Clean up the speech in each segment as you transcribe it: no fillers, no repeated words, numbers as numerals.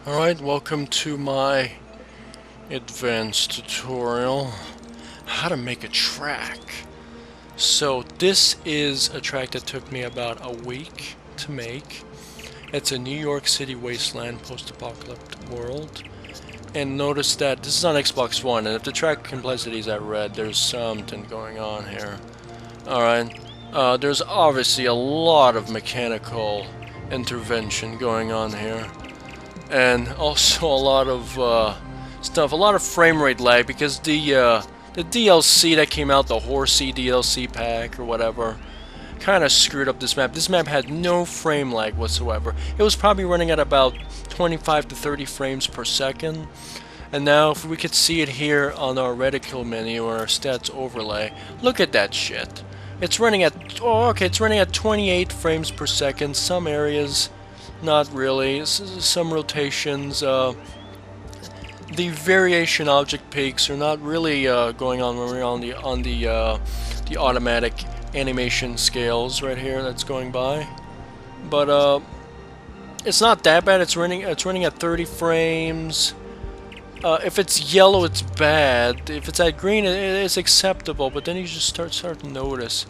Alright, welcome to my advanced tutorial, how to make a track. So this is a track that took me about a week to make. It's a New York City wasteland post-apocalyptic world. And notice that this is on Xbox One, and if the track complexity is at red, there's something going on here. Alright, there's obviously a lot of mechanical intervention going on here. And also a lot of stuff, a lot of frame rate lag, because the DLC that came out, the Horsey DLC pack or whatever, kind of screwed up this map. This map had no frame lag whatsoever. It was probably running at about 25 to 30 frames per second. And now if we could see it here on our reticle menu or our stats overlay, look at that shit. It's running at, it's running at 28 frames per second. Some areas not really. Some rotations. The variation object peaks are not really going on when we're on the automatic animation scales right here that's going by. But it's not that bad. It's running at 30 frames. If it's yellow, it's bad. If it's at green, it's acceptable. But then you just start to notice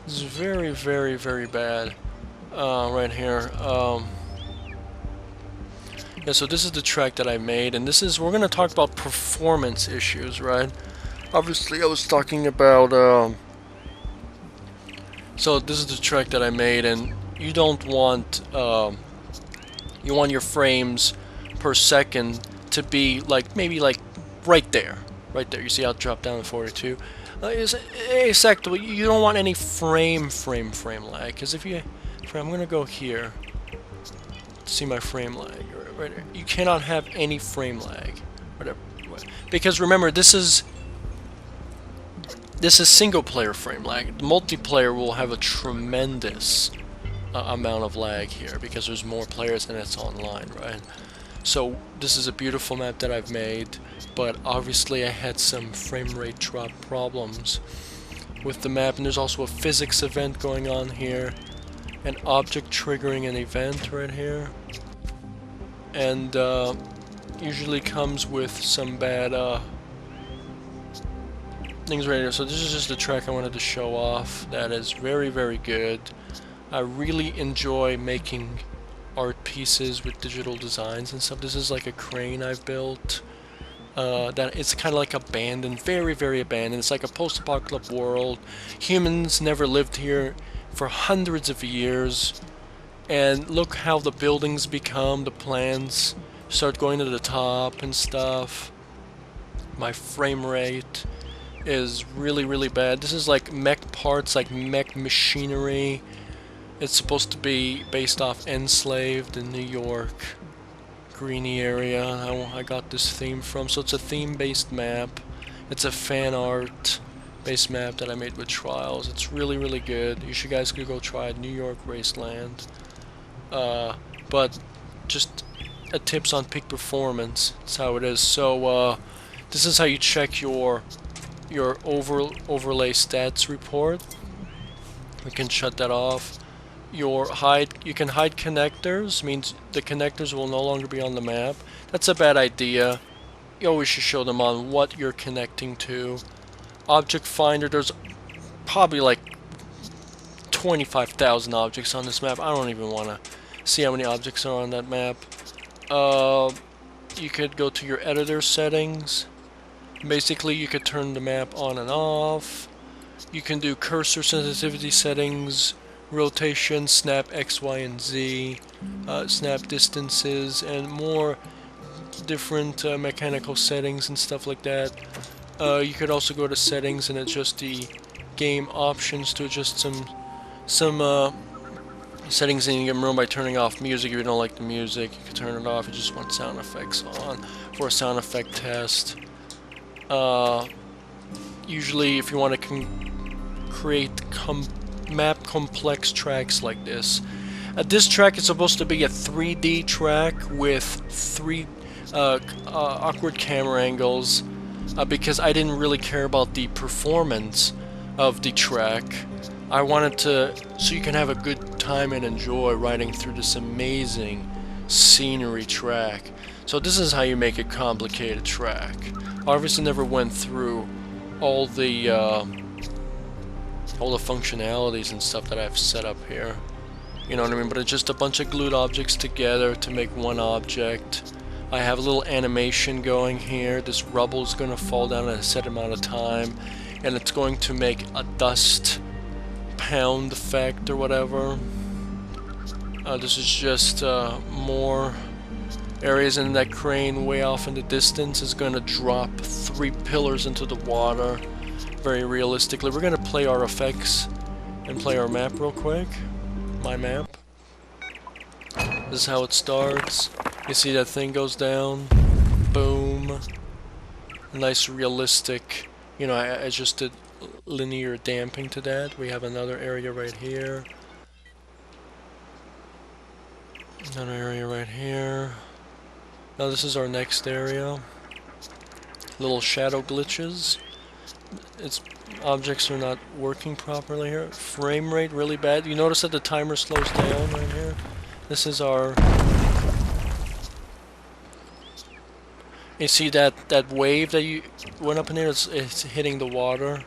this is very, very, very bad right here. Yeah, so this is the track that I made, and we're going to talk about performance issues, right? Obviously, I was talking about, so this is the track that I made, and you don't want, you want your frames per second to be, like, maybe, like, right there. Right there. You see how it dropped down to 42? Exactly. You don't want any frame lag, because if I'm going to go here, see my frame lag. Right, you cannot have any frame lag, whatever. Because remember, this is single player frame lag. The multiplayer will have a tremendous amount of lag here because there's more players and it's online, right? So this is a beautiful map that I've made, but obviously I had some frame rate drop problems with the map, and there's also a physics event going on here, an object triggering an event right here. And usually comes with some bad things right here. So this is just a track I wanted to show off that is very, very good. I really enjoy making art pieces with digital designs and stuff. This is like a crane I've built that it's kind of like abandoned, very, very abandoned. It's like a post-apocalyptic world. Humans never lived here for hundreds of years. And look how the buildings become, the plans start going to the top and stuff. My frame rate is really, really bad. This is like mech parts, like mech machinery. It's supposed to be based off Enslaved in New York, Greeny area. I got this theme from. So it's a theme-based map. It's a fan art based map that I made with Trials. It's really, really good. You guys could go try it. New York WasteLand. But just tips on peak performance. That's how it is. So this is how you check your overlay stats report. We can shut that off. You can hide connectors. Means the connectors will no longer be on the map. That's a bad idea. You always should show them on what you're connecting to. Object finder. There's probably like 25,000 objects on this map. I don't even want to see how many objects are on that map. You could go to your editor settings. Basically, you could turn the map on and off. You can do cursor sensitivity settings, rotation, snap X, Y, and Z, snap distances, and more different mechanical settings and stuff like that. You could also go to settings and adjust the game options to adjust some settings in your room by turning off music. If you don't like the music, you can turn it off. You just want sound effects on for a sound effect test. Usually, if you want to create map complex tracks like this, this track is supposed to be a 3D track with 3 awkward camera angles because I didn't really care about the performance of the track. I wanted to, so you can have a good time and enjoy riding through this amazing scenery track. So this is how you make a complicated track. I obviously never went through all the functionalities and stuff that I've set up here. You know what I mean? But it's just a bunch of glued objects together to make one object. I have a little animation going here. This rubble is going to fall down in a set amount of time, and it's going to make a dust pound effect or whatever. This is just more areas in that crane way off in the distance is going to drop 3 pillars into the water very realistically. We're going to play our effects and play our map real quick. My map. This is how it starts. You see that thing goes down. Boom. Nice realistic. You know, I just did linear damping to that. We have another area right here. Another area right here. Now this is our next area. Little shadow glitches. Its objects are not working properly here. Frame rate really bad. You notice that the timer slows down right here? This is our... You see that wave that you went up in there? It's hitting the water,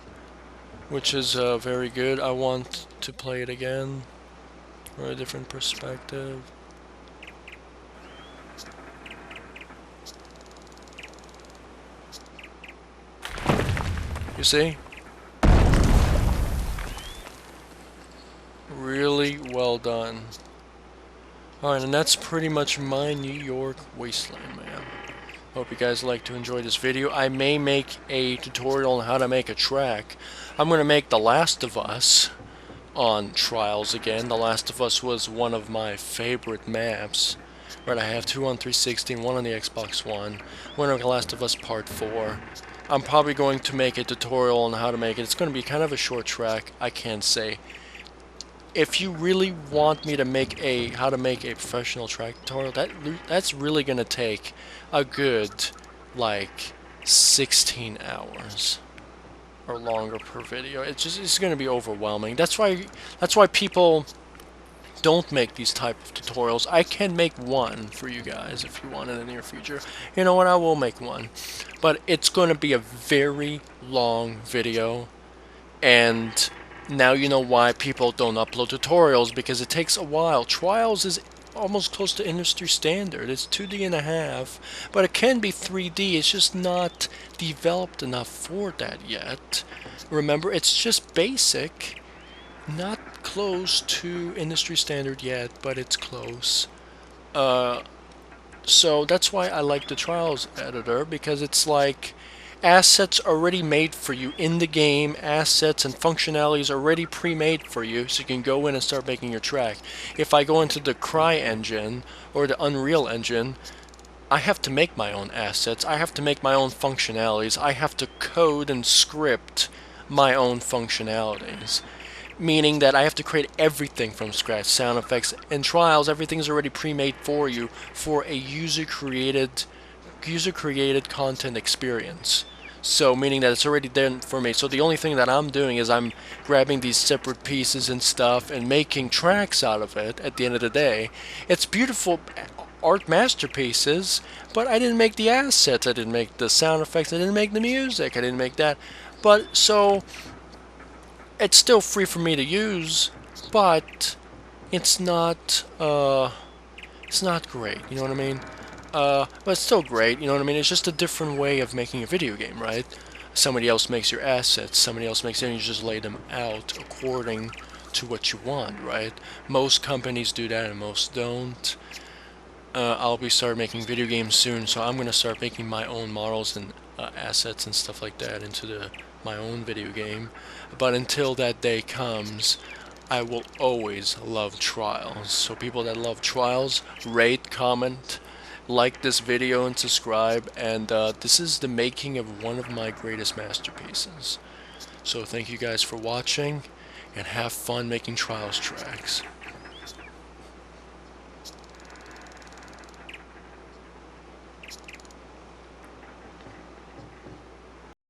which is very good. I want to play it again for a different perspective. You see? Really well done. Alright, and that's pretty much my New York wasteland, man. Hope you guys like to enjoy this video. I may make a tutorial on how to make a track. I'm going to make The Last of Us on Trials again. The Last of Us was one of my favorite maps. Right, I have 2 on 360 and 1 on the Xbox One. I'm going to make The Last of Us Part 4. I'm probably going to make a tutorial on how to make it. It's going to be kind of a short track, I can't say. If you really want me to make how to make a professional track tutorial, that's really going to take a good, like, 16 hours or longer per video. It's going to be overwhelming. That's why people don't make these type of tutorials. I can make one for you guys if you want in the near future. You know what? I will make one. But it's going to be a very long video, and now you know why people don't upload tutorials, because it takes a while. Trials is almost close to industry standard. It's 2D.5, but it can be 3D. It's just not developed enough for that yet. Remember, it's just basic, not close to industry standard yet, but it's close. So that's why I like the Trials editor, because it's like assets already made for you in the game, assets and functionalities already pre-made for you, so you can go in and start making your track. If I go into the Cry engine or the Unreal engine, I have to make my own assets, I have to make my own functionalities, I have to code and script my own functionalities. Meaning that I have to create everything from scratch. Sound effects and Trials, everything is already pre-made for you for a user-created content experience. So meaning that it's already there for me. So the only thing that I'm doing is I'm grabbing these separate pieces and stuff and making tracks out of it at the end of the day. It's beautiful art masterpieces, but I didn't make the assets, I didn't make the sound effects, I didn't make the music, I didn't make that. But so it's still free for me to use, but it's not great, you know what I mean? But it's still great, you know what I mean? It's just a different way of making a video game, right? Somebody else makes your assets, somebody else makes it, and you just lay them out according to what you want, right? Most companies do that and most don't. I'll be start making video games soon, so I'm gonna start making my own models and assets and stuff like that into my own video game. But until that day comes, I will always love Trials. So people that love Trials, rate, comment, like this video and subscribe, and this is the making of one of my greatest masterpieces. So thank you guys for watching, and have fun making Trials tracks.